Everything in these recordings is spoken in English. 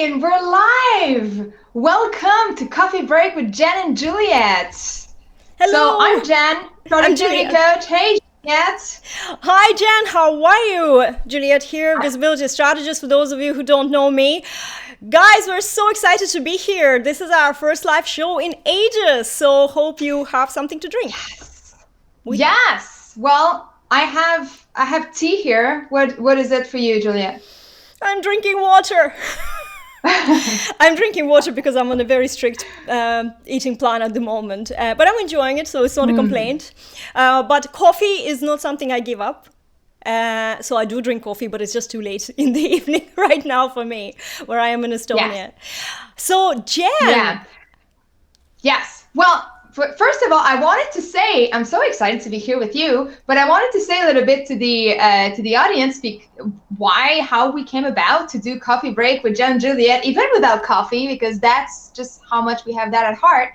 and we're live. Welcome to Coffee Break with Jen and Juliette. Hello. So I'm Jen, productivity coach. Hey, Juliette. Hi, Jen. How are you? Juliette here, Visibility Strategist, for those of you who don't know me. Guys, we're so excited to be here. This is our first live show in ages, so hope you have something to drink. Yes. Well, I have tea here. What is it for you, Juliette? I'm drinking water. I'm drinking water because I'm on a very strict eating plan at the moment, but I'm enjoying it, so it's not a complaint. But coffee is not something I give up. So I do drink coffee, but it's just too late in the evening right now for me, where I am in Estonia. Yes. So Jen. Yeah. Yes. Well, first of all, I wanted to say I'm so excited to be here with you, but I wanted to say a little bit to the audience how we came about to do Coffee Break with Jen and Juliette, even without coffee, because that's just how much we have that at heart.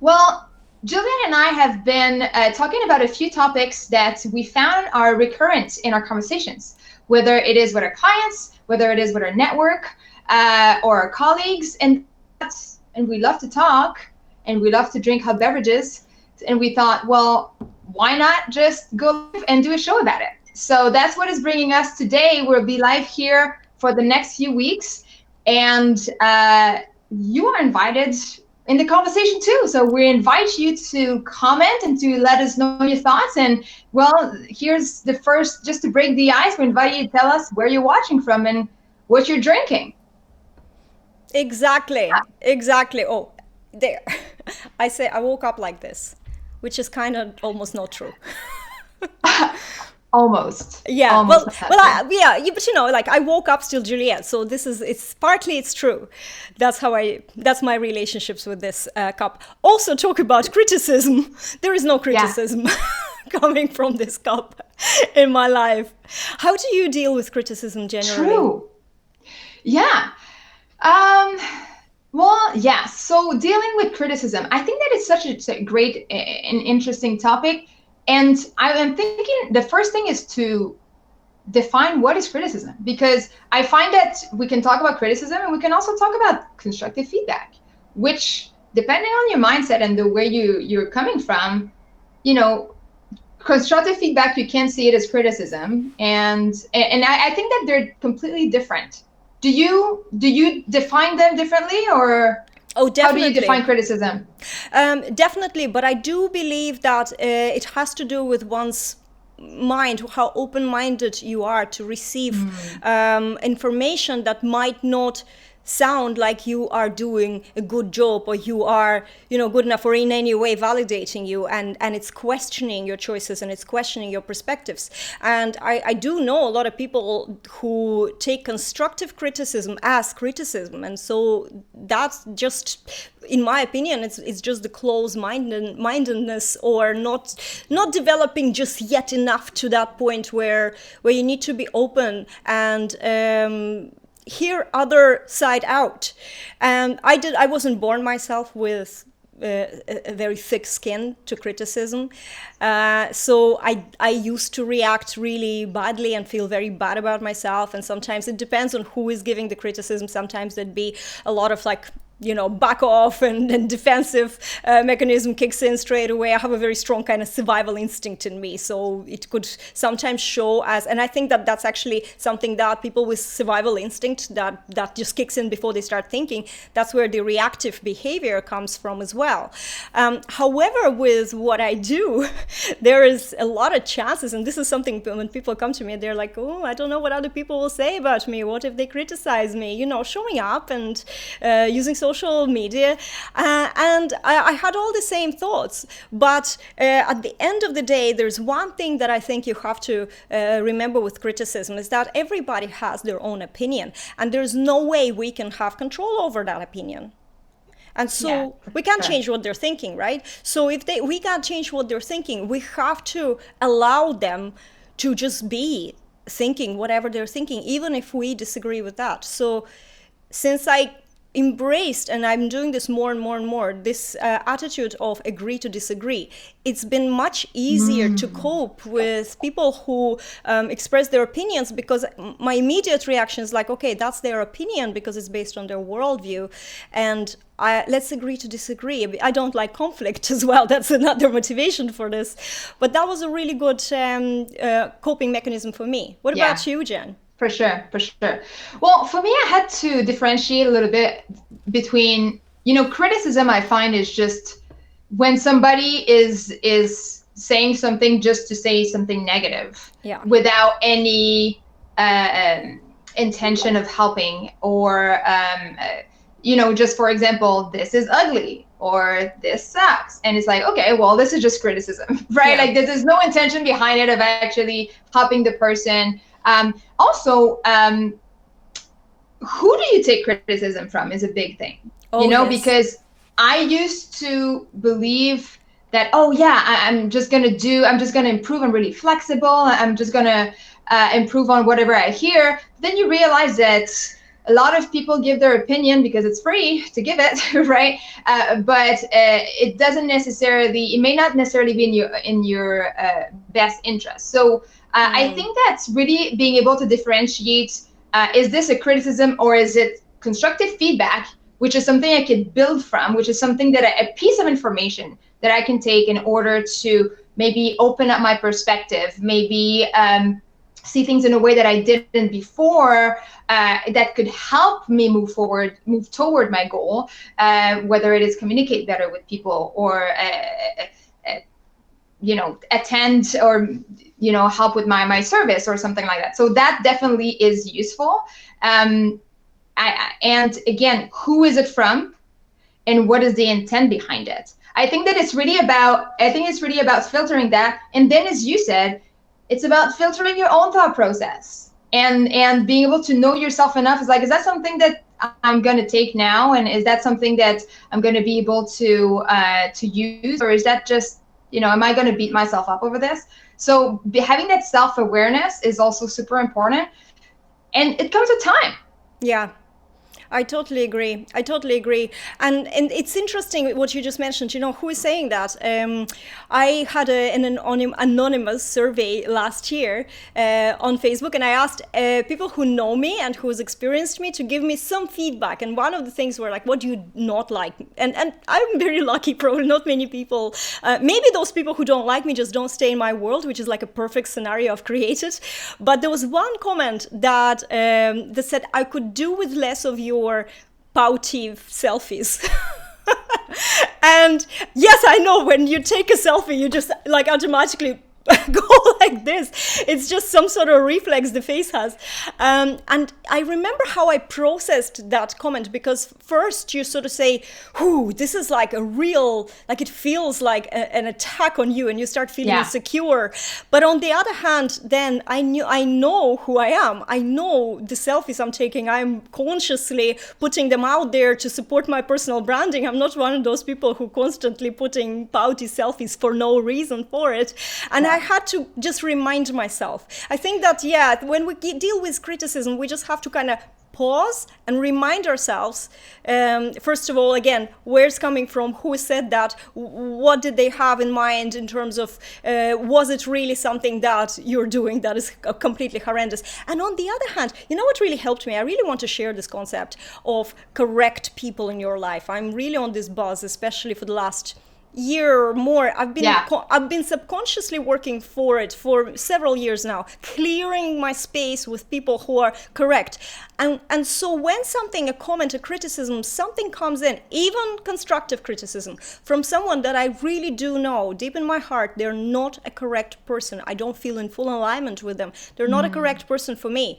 Well, Juliette and I have been talking about a few topics that we found are recurrent in our conversations, whether it is with our clients, whether it is with our network or our colleagues, and we love to talk. And we love to drink hot beverages. And we thought, well, why not just go live and do a show about it? So that's what is bringing us today. We'll be live here for the next few weeks. And you are invited in the conversation too. So we invite you to comment and to let us know your thoughts. And well, here's the first, just to break the ice, we invite you to tell us where you're watching from and what you're drinking. Exactly. Oh, there. I say I woke up like this, which is kind of almost not true. Almost. Yeah. Almost but you know, like I woke up still Juliette. So it's true. That's my relationships with this cup. Also talk about criticism. There is no criticism coming from this cup in my life. How do you deal with criticism generally? True. Yeah. Well, yeah. So dealing with criticism, I think that it's such a great and interesting topic. And I'm thinking the first thing is to define what is criticism, because I find that we can talk about criticism and we can also talk about constructive feedback, which depending on your mindset and the way you're coming from, you know, constructive feedback, you can see it as criticism. And I think that they're completely different. Do you define them differently, or definitely. How do you define criticism? Definitely, but I do believe that it has to do with one's mind, how open-minded you are to receive information that might not sound like you are doing a good job or you are, good enough, or in any way validating you, and it's questioning your choices and it's questioning your perspectives. And I do know a lot of people who take constructive criticism as criticism, and so that's just, in my opinion, it's just the closed-mindedness, or not developing just yet enough to that point where you need to be open and hear other side out. And I wasn't born myself with a very thick skin to criticism, so I used to react really badly and feel very bad about myself. And sometimes it depends on who is giving the criticism. Sometimes there'd be a lot of back off and defensive mechanism kicks in straight away. I have a very strong kind of survival instinct in me, so it could sometimes show as, and I think that that's actually something that people with survival instinct that just kicks in before they start thinking, that's where the reactive behavior comes from as well. However, with what I do, there is a lot of chances, and this is something when people come to me, they're like, oh, I don't know what other people will say about me. What if they criticize me? Showing up and using social media, and I had all the same thoughts. But at the end of the day, there's one thing that I think you have to remember with criticism, is that everybody has their own opinion, and there's no way we can have control over that opinion. And so we can't change what they're thinking, right? So if we can't change what they're thinking, we have to allow them to just be thinking whatever they're thinking, even if we disagree with that. So since I embraced, and I'm doing this more and more and more, this attitude of agree to disagree. It's been much easier to cope with people who express their opinions, because my immediate reaction is like, okay, that's their opinion because it's based on their worldview, and let's agree to disagree. I don't like conflict as well. That's another motivation for this. But that was a really good coping mechanism for me. What about you, Jen? For sure, for sure. Well, for me, I had to differentiate a little bit between, criticism I find is just when somebody is saying something just to say something negative without any intention of helping, or, just for example, this is ugly or this sucks. And it's like, okay, well, this is just criticism, right? Like there's no intention behind it of actually helping the person. Also, who do you take criticism from is a big thing, because I used to believe that, I'm just going to improve. I'm really flexible. I'm just going to improve on whatever I hear. Then you realize that a lot of people give their opinion because it's free to give it, right? But it may not necessarily be in your best interest. So I think that's really being able to differentiate, is this a criticism or is it constructive feedback, which is something I could build from, which is something that a piece of information that I can take in order to maybe open up my perspective, maybe see things in a way that I didn't before, that could help me move toward my goal, whether it is communicate better with people or, attend or, help with my service or something like that. So that definitely is useful. And again, who is it from and what is the intent behind it? I think it's really about filtering that. And then, as you said, it's about filtering your own thought process and being able to know yourself enough. Is like, is that something that I'm going to take now? And is that something that I'm going to be able to use? Or is that just, am I going to beat myself up over this? So having that self-awareness is also super important. And it comes with time. Yeah. I totally agree. And it's interesting what you just mentioned, who is saying that? I had an anonymous survey last year on Facebook, and I asked people who know me and who's experienced me to give me some feedback. And one of the things were like, what do you not like? And I'm very lucky, probably not many people, maybe those people who don't like me just don't stay in my world, which is like a perfect scenario I've created. But there was one comment that said, I could do with less of your pouty selfies. And yes, I know when you take a selfie, you just like automatically go like this. It's just some sort of reflex the face has. And I remember how I processed that comment, because first you sort of say, "Ooh, this is like a real, like it feels like an attack on you," and you start feeling insecure. But on the other hand, then I know who I am. I know the selfies I'm taking. I'm consciously putting them out there to support my personal branding. I'm not one of those people who constantly putting pouty selfies for no reason for it. And I had to just remind myself. I think that, when we deal with criticism, we just have to kind of pause and remind ourselves, first of all, again, where it's coming from, who said that, what did they have in mind in terms of, was it really something that you're doing that is completely horrendous? And on the other hand, what really helped me? I really want to share this concept of correct people in your life. I'm really on this buzz, especially for the last year or more. I've been subconsciously working for it for several years now, clearing my space with people who are correct. And so when a comment, a criticism, something comes in, even constructive criticism from someone that I really do know deep in my heart, they're not a correct person. I don't feel in full alignment with them. They're not a correct person for me.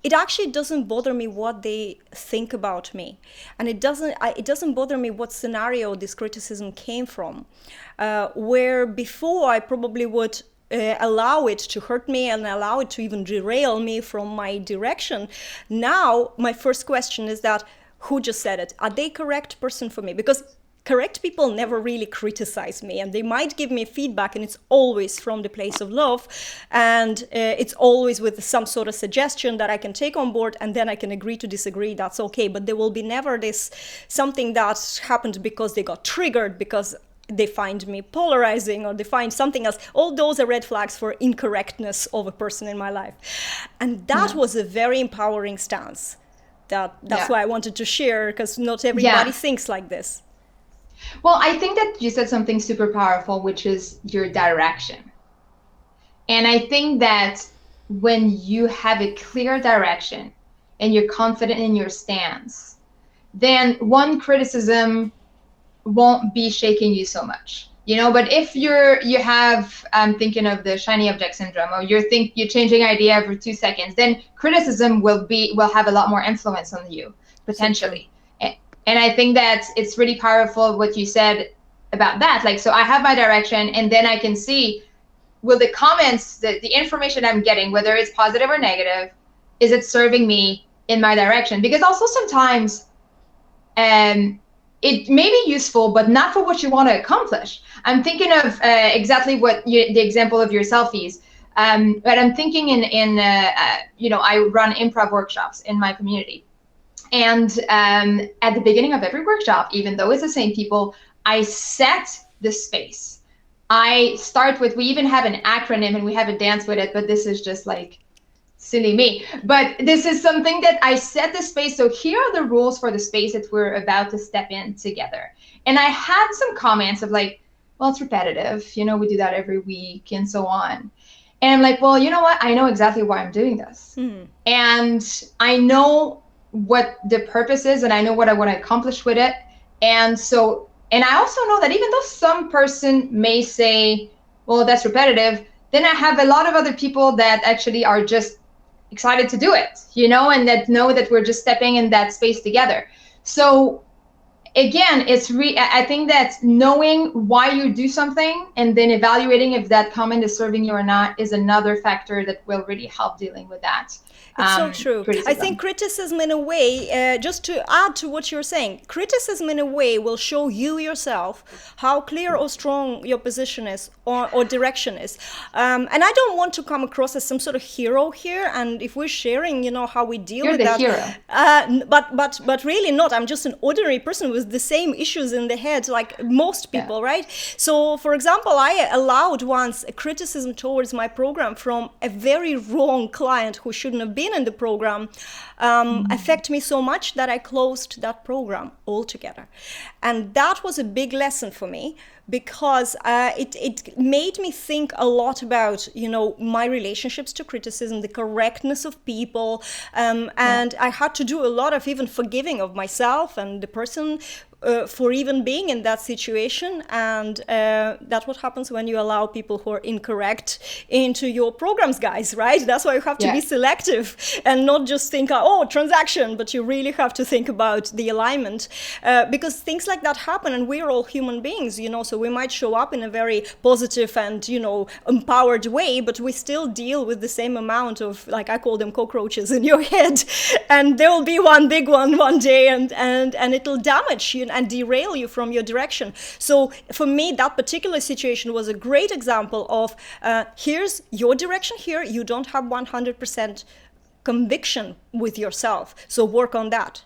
It actually doesn't bother me what they think about me, and it doesn't bother me what scenario this criticism came from. Where before I probably would allow it to hurt me and allow it to even derail me from my direction. Now my first question is that, who just said it? Are they correct person for me? Because correct people never really criticize me, and they might give me feedback, and it's always from the place of love, and it's always with some sort of suggestion that I can take on board, and then I can agree to disagree. That's okay. But there will be never this something that happened because they got triggered, because they find me polarizing, or they find something else. All those are red flags for incorrectness of a person in my life. And that was a very empowering stance. That's why I wanted to share, because not everybody thinks like this. Well, I think that you said something super powerful, which is your direction. And I think that when you have a clear direction and you're confident in your stance, then one criticism won't be shaking you so much, but if I'm thinking of the shiny object syndrome, or you're changing idea every 2 seconds, then criticism will have a lot more influence on you potentially. And I think that it's really powerful what you said about that. Like, so I have my direction, and then I can see, will the comments, the information I'm getting, whether it's positive or negative, is it serving me in my direction? Because also sometimes it may be useful, but not for what you want to accomplish. I'm thinking of exactly the example of your selfies. But I'm thinking I run improv workshops in my community. And at the beginning of every workshop, even though it's the same people, I set the space. I start with, we even have an acronym and we have a dance with it, but this is just like silly me. But this is something that I set the space. So here are the rules for the space that we're about to step in together. And I had some comments of like, well, it's repetitive. We do that every week and so on. And I'm like, well, you know what? I know exactly why I'm doing this. And I know what the purpose is, and I know what I want to accomplish with it. And I also know that even though some person may say, well, that's repetitive, then I have a lot of other people that actually are just excited to do it, and that know that we're just stepping in that space together. So again, I think that knowing why you do something and then evaluating if that comment is serving you or not is another factor that will really help dealing with that. It's so true. Criticism. I think criticism in a way, just to add to what you're saying, criticism in a way will show you yourself how clear or strong your position is or direction is. And I don't want to come across as some sort of hero here. And if we're sharing, how we deal with that. You're the hero. But really not. I'm just an ordinary person with the same issues in the head like most people, right? So, for example, I allowed once a criticism towards my program from a very wrong client who shouldn't have been in the program affect me so much that I closed that program altogether. And that was a big lesson for me, because it made me think a lot about, my relationships to criticism, the correctness of people, and I had to do a lot of even forgiving of myself and the person for even being in that situation. And that's what happens when you allow people who are incorrect into your programs, guys, right? That's why you have to be selective and not just think, transaction, but you really have to think about the alignment, because things like that happen, and we're all human beings, so we might show up in a very positive and, empowered way, but we still deal with the same amount of, like I call them, cockroaches in your head, and there will be one big one day, and it'll damage you and derail you from your direction. So for me, that particular situation was a great example of here's your direction here. You don't have 100% conviction with yourself. So work on that.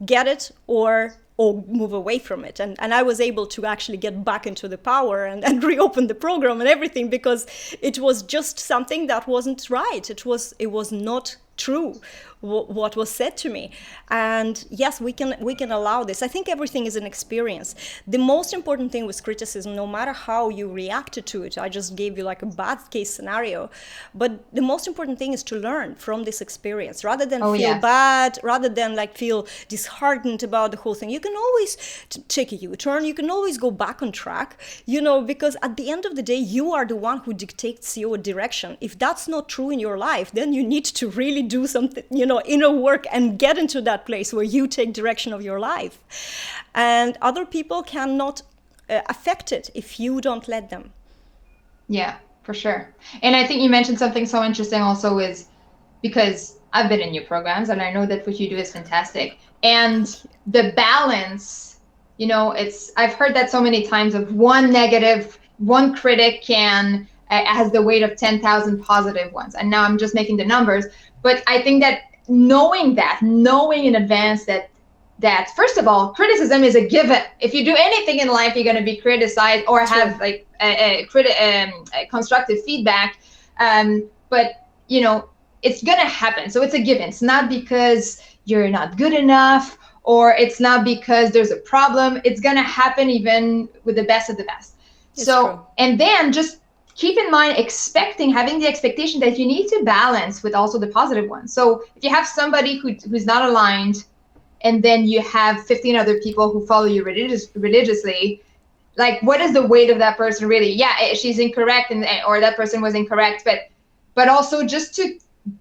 Get it or move away from it. And I was able to actually get back into the power and reopen the program and everything, because it was just something that wasn't right. It was not true what was said to me. And yes, we can allow this. I think everything is an experience. The most important thing with criticism, no matter how you reacted to it, I just gave you like a bad case scenario, but the most important thing is to learn from this experience rather than feel bad, rather than like feel disheartened about the whole thing. You can always take a U-turn. You can always go back on track, because at the end of the day, you are the one who dictates your direction. If that's not true in your life, then you need to really do something, inner work and get into that place where you take direction of your life. And other people cannot affect it if you don't let them. Yeah, for sure. And I think you mentioned something so interesting also, is because I've been in your programs and I know that what you do is fantastic. And the balance You know, I've heard that so many times of one critic has the weight of 10,000 positive ones. And now I'm just making the numbers. But I think that knowing in advance that first of all, criticism is a given. If you do anything in life, you're going to be criticized or have like a constructive feedback. But you know, it's going to happen. So it's a given. It's not because you're not good enough, or it's not because there's a problem. It's going to happen even with the best of the best. It's true. And then just keep in mind having the expectation that you need to balance with also the positive ones. So if you have somebody who's not aligned, and then you have 15 other people who follow you religiously, like, what is the weight of that person really? Yeah, she's incorrect, or that person was incorrect, but also just to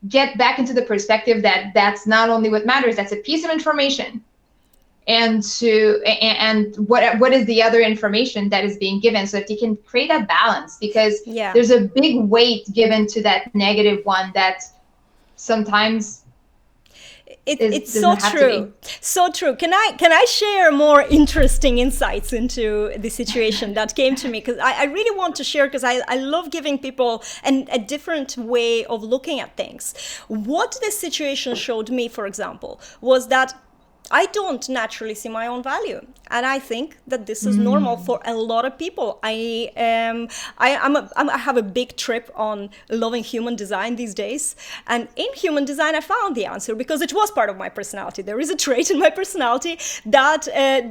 get back into the perspective that that's not only what matters, that's a piece of information. And what is the other information that is being given? So if you can create that balance, because there's a big weight given to that negative one that sometimes it's so true. So true. Can I share more interesting insights into the situation that came to me? Because I really want to share, because I love giving people a different way of looking at things. What this situation showed me, for example, was that I don't naturally see my own value, and I think that this is normal for a lot of people. I have a big trip on loving human design these days, and in human design I found the answer, because it was part of my personality. There is a trait in my personality that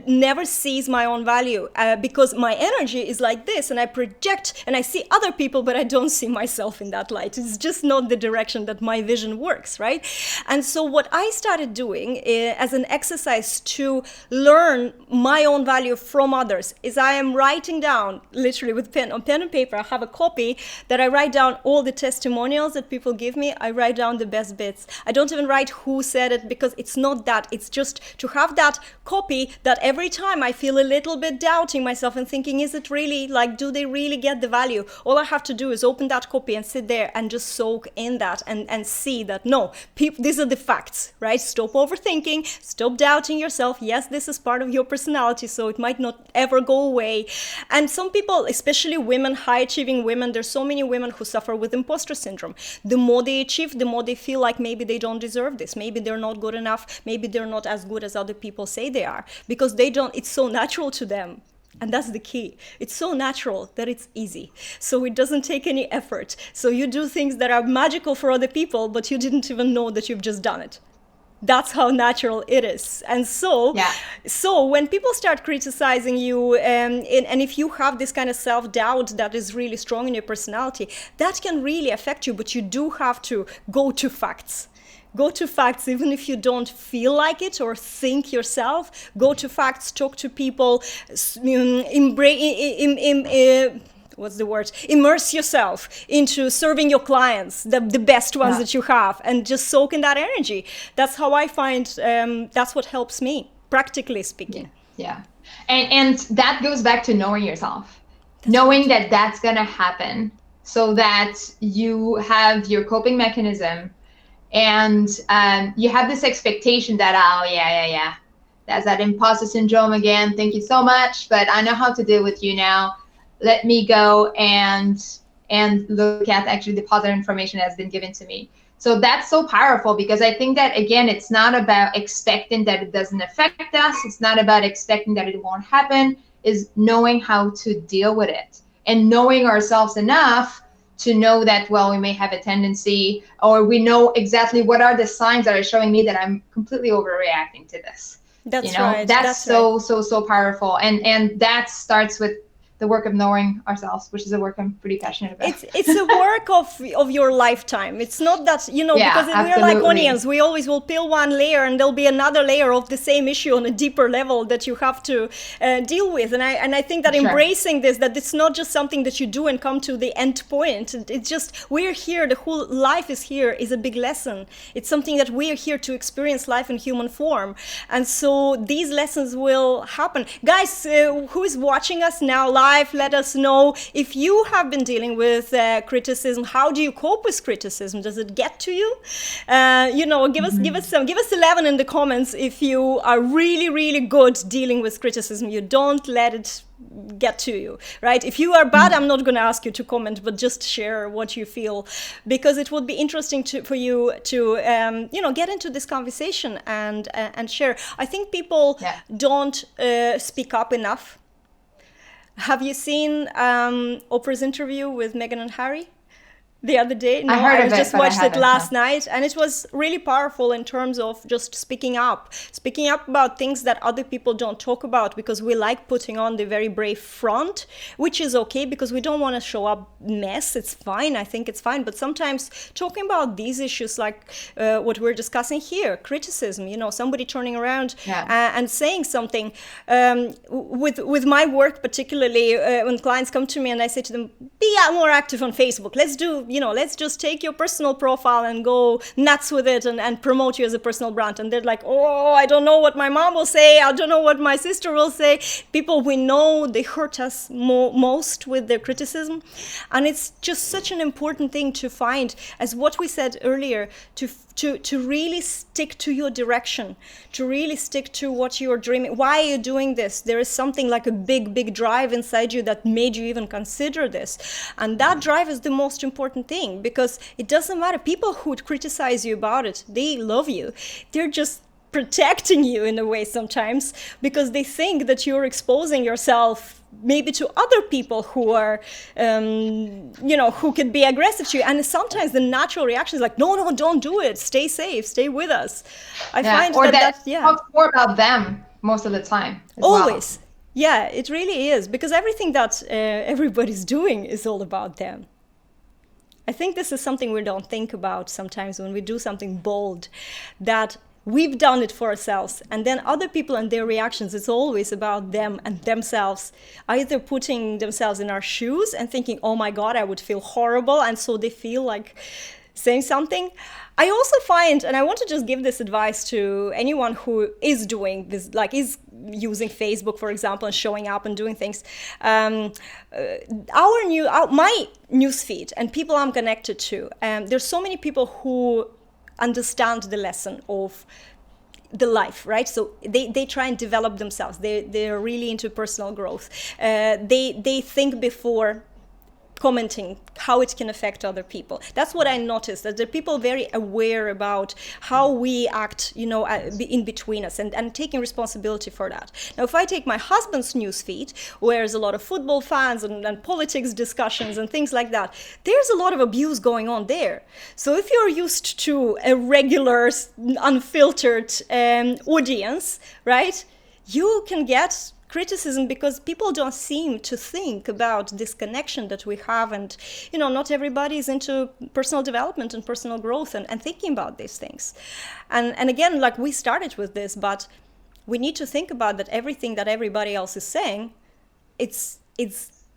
never sees my own value, because my energy is like this, and I project and I see other people, but I don't see myself in that light. It's just not the direction that my vision works, right? And so what I started doing as an exercise to learn my own value from others is I am writing down, literally with pen and paper. I have a copy that I write down all the testimonials that people give me. I write down the best bits. I don't even write who said it, because it's not that. It's just to have that copy that every time I feel a little bit doubting myself and thinking, is it really, like, do they really get the value? All I have to do is open that copy and sit there and just soak in that and see that, no, these are the facts, right? Stop overthinking, stop doubting yourself. Yes, this is part of your personality, so it might not ever go away. And some people, especially women, high achieving women, there's so many women who suffer with imposter syndrome. The more they achieve, the more they feel like maybe they don't deserve this, maybe they're not good enough, maybe they're not as good as other people say they are, because it's so natural to them. And that's the key. It's so natural that it's easy. So it doesn't take any effort. So you do things that are magical for other people, but you didn't even know that you've just done it. That's how natural it is. And so when people start criticizing you, and if you have this kind of self-doubt that is really strong in your personality, that can really affect you. But you do have to go to facts. Go to facts, even if you don't feel like it or think yourself. Go to facts, talk to people, immerse yourself into serving your clients, the best ones that you have, and just soak in that energy. That's how I find, that's what helps me, practically speaking. Yeah. And that goes back to knowing yourself, knowing that that's going to happen, so that you have your coping mechanism, and you have this expectation that, that's that imposter syndrome again. Thank you so much, but I know how to deal with you now. Let me go and look at actually the positive information that has been given to me. So that's so powerful, because I think that, again, it's not about expecting that it doesn't affect us. It's not about expecting that it won't happen. Is knowing how to deal with it, and knowing ourselves enough to know that, well, we may have a tendency, or we know exactly what are the signs that are showing me that I'm completely overreacting to this. That's right. That's so powerful. And that starts with the work of knowing ourselves, which is a work I'm pretty passionate about. It's a work of your lifetime. It's not that, because we're like onions, we always will peel one layer and there'll be another layer of the same issue on a deeper level that you have to deal with. And I think that embracing this, that it's not just something that you do and come to the end point. It's just, we're here, the whole life is here, is a big lesson. It's something that we're here to experience life in human form. And so these lessons will happen. Guys, who is watching us now live life. Let us know if you have been dealing with criticism. How do you cope with criticism? Does it get to you? Give us 11 in the comments if you are really, really good dealing with criticism. You don't let it get to you, right? If you are bad, I'm not going to ask you to comment, but just share what you feel, because it would be interesting for you to get into this conversation and share. I think people don't speak up enough. Have you seen Oprah's interview with Meghan and Harry the other day? No, I just watched it last night, and it was really powerful in terms of just speaking up about things that other people don't talk about, because we like putting on the very brave front, which is okay because we don't want to show up mess. It's fine. I think it's fine. But sometimes talking about these issues, like what we're discussing here, criticism, somebody turning around and saying something, with my work, particularly when clients come to me and I say to them, be more active on Facebook. Let's just take your personal profile and go nuts with it and promote you as a personal brand. And they're like, oh, I don't know what my mom will say. I don't know what my sister will say. People we know, they hurt us most with their criticism. And it's just such an important thing to find, as what we said earlier, to really stick to your direction, to really stick to what you're dreaming. Why are you doing this? There is something like a big, big drive inside you that made you even consider this. And that drive is the most important thing, because it doesn't matter. People who criticize you about it, they love you. They're just protecting you in a way sometimes, because they think that you're exposing yourself maybe to other people who are, who could be aggressive to you. And sometimes the natural reaction is like, no, don't do it. Stay safe. Stay with us. I find that talks more about them most of the time. Always. Well. Yeah, it really is, because everything that everybody's doing is all about them. I think this is something we don't think about sometimes when we do something bold, that we've done it for ourselves, and then other people and their reactions, it's always about them and themselves, either putting themselves in our shoes and thinking, oh my God, I would feel horrible, and so they feel like saying something. I also find, and I want to just give this advice to anyone who is doing this, like is using Facebook, for example, and showing up and doing things. My newsfeed and people I'm connected to, there's so many people who understand the lesson of the life, right? So they try and develop themselves. They're really into personal growth. They think before commenting how it can affect other people. That's what I noticed, that the people very aware about how we act, in between us, and taking responsibility for that. Now, if I take my husband's newsfeed, where there's a lot of football fans and politics discussions and things like that, there's a lot of abuse going on there. So if you're used to a regular, unfiltered audience, right, you can get criticism because people don't seem to think about this connection that we have, and not everybody is into personal development and personal growth and thinking about these things. And again, like we started with this, but we need to think about that everything that everybody else is saying, it's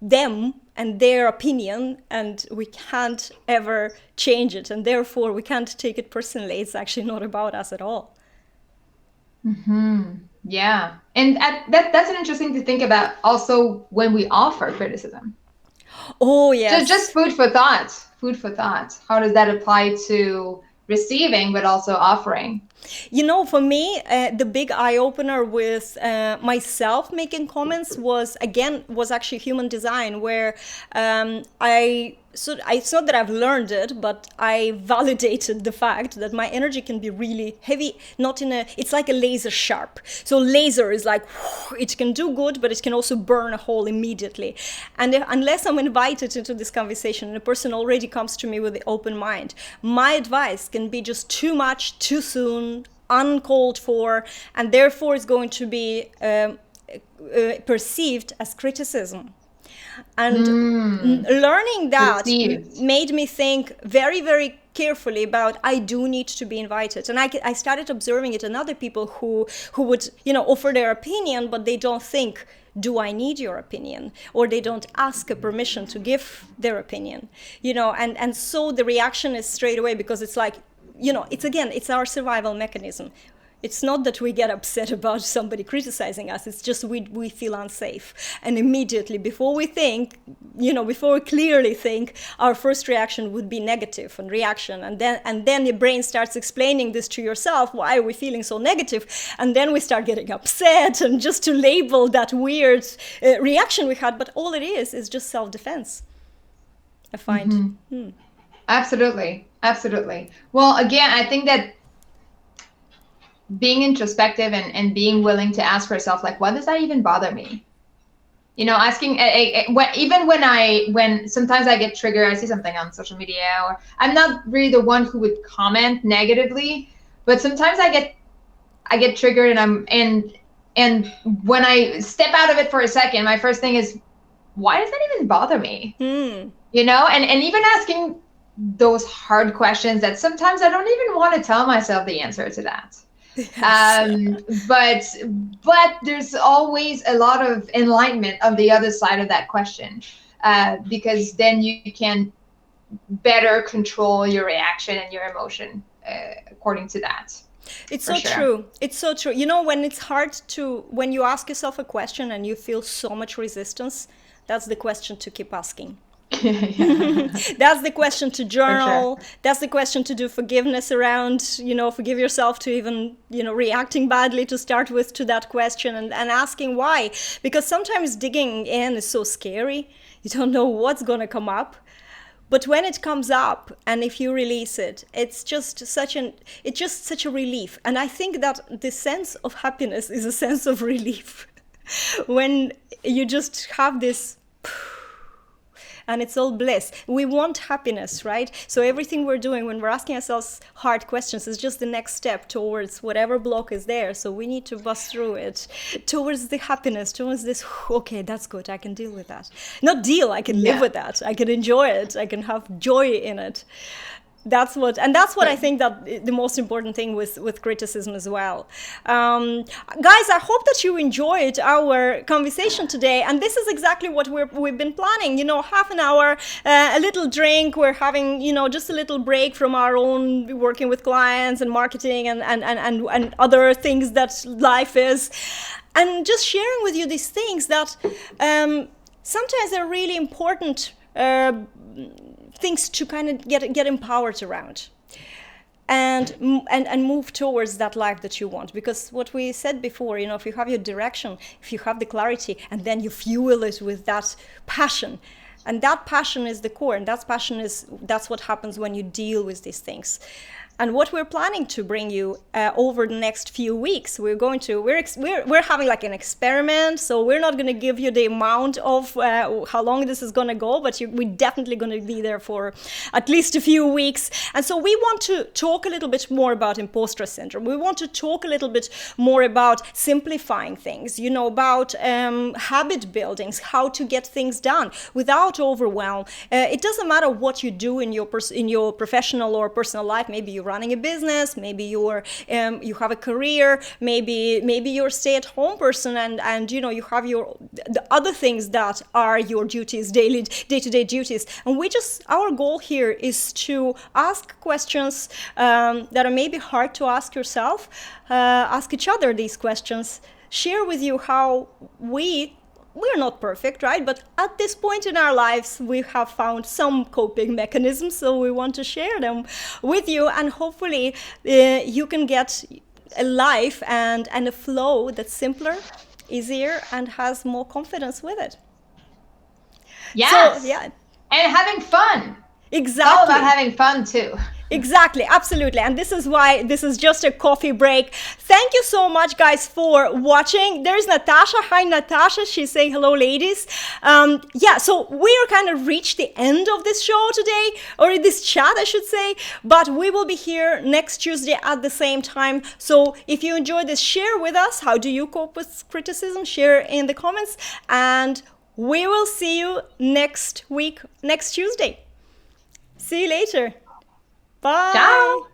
them and their opinion, and we can't ever change it, and therefore we can't take it personally. It's actually not about us at all. Yeah. And that's an interesting to think about also when we offer criticism. Oh, yes. So just food for thought. How does that apply to receiving, but also offering? For me, the big eye-opener with myself making comments was actually human design, where it's not that I've learned it, but I validated the fact that my energy can be really heavy, it's like a laser sharp. So laser is like, it can do good, but it can also burn a hole immediately. And unless I'm invited into this conversation and a person already comes to me with the open mind, my advice can be just too much, too soon, uncalled for, and therefore it's going to be perceived as criticism. And learning that made me think very, very carefully about, I do need to be invited. And I started observing it in other people who would, offer their opinion, but they don't think, do I need your opinion? Or they don't ask a permission to give their opinion, and so the reaction is straight away, because it's like, it's our survival mechanism. It's not that we get upset about somebody criticizing us. It's just we feel unsafe. And immediately, before we think, before we clearly think, our first reaction would be negative and reaction. And then your brain starts explaining this to yourself. Why are we feeling so negative? And then we start getting upset, and just to label that weird reaction we had. But all it is just self-defense, I find. Absolutely. Absolutely. Well, again, I think that being introspective and being willing to ask yourself, like, why does that even bother me? Asking, when sometimes I get triggered, I see something on social media, or I'm not really the one who would comment negatively, but sometimes I get triggered, and when I step out of it for a second, my first thing is, why does that even bother me? And even asking those hard questions that sometimes I don't even want to tell myself the answer to that. But there's always a lot of enlightenment on the other side of that question, because then you can better control your reaction and your emotion according to that. It's so true. It's so true. When it's hard when you ask yourself a question and you feel so much resistance, that's the question to keep asking. That's the question to journal. Sure. That's the question to do forgiveness around, forgive yourself to even, reacting badly to start with to that question, and asking why. Because sometimes digging in is so scary. You don't know what's going to come up. But when it comes up, and if you release it, it's just such a relief. And I think that the sense of happiness is a sense of relief. When you just have this, and it's all bliss. We want happiness, right? So everything we're doing when we're asking ourselves hard questions is just the next step towards whatever block is there. So we need to bust through it towards the happiness, towards this, okay, that's good, I can deal with that. Not deal, I can live with that. I can enjoy it. I can have joy in it. That's what I think that the most important thing with criticism as well. Guys, I hope that you enjoyed our conversation today, and this is exactly what we've been planning. Half an hour, a little drink. We're having just a little break from our own working with clients and marketing and other things that life is, and just sharing with you these things that sometimes they're really important. Things to kind of get empowered around and move towards that life that you want. Because what we said before, if you have your direction, if you have the clarity, and then you fuel it with that passion, and that passion is the core, and that's what happens when you deal with these things. And what we're planning to bring you over the next few weeks, we're having like an experiment. So we're not going to give you the amount of how long this is going to go, but we're definitely going to be there for at least a few weeks. And so we want to talk a little bit more about imposter syndrome. We want to talk a little bit more about simplifying things, about habit buildings, how to get things done without overwhelm. It doesn't matter what you do in your professional or personal life. Maybe you're running a business, maybe you have a career, maybe you're a stay-at-home person, and you have the other things that are your duties, day-to-day duties. And our goal here is to ask questions that are maybe hard to ask yourself, ask each other these questions, share with you how we're not perfect, right? But at this point in our lives, we have found some coping mechanisms, so we want to share them with you, and hopefully you can get a life and a flow that's simpler, easier, and has more confidence with it. Yes. So, and having fun. Exactly. It's all about having fun too. Exactly, absolutely. And this is why this is just a coffee break. Thank you so much, guys, for watching. There's Natasha. Hi, Natasha. She's saying hello, ladies. So we're kind of reached the end of this show today, or this chat, I should say. But we will be here next Tuesday at the same time. So if you enjoyed this, share with us. How do you cope with criticism? Share in the comments. And we will see you next week, next Tuesday. See you later. Bye. Ciao.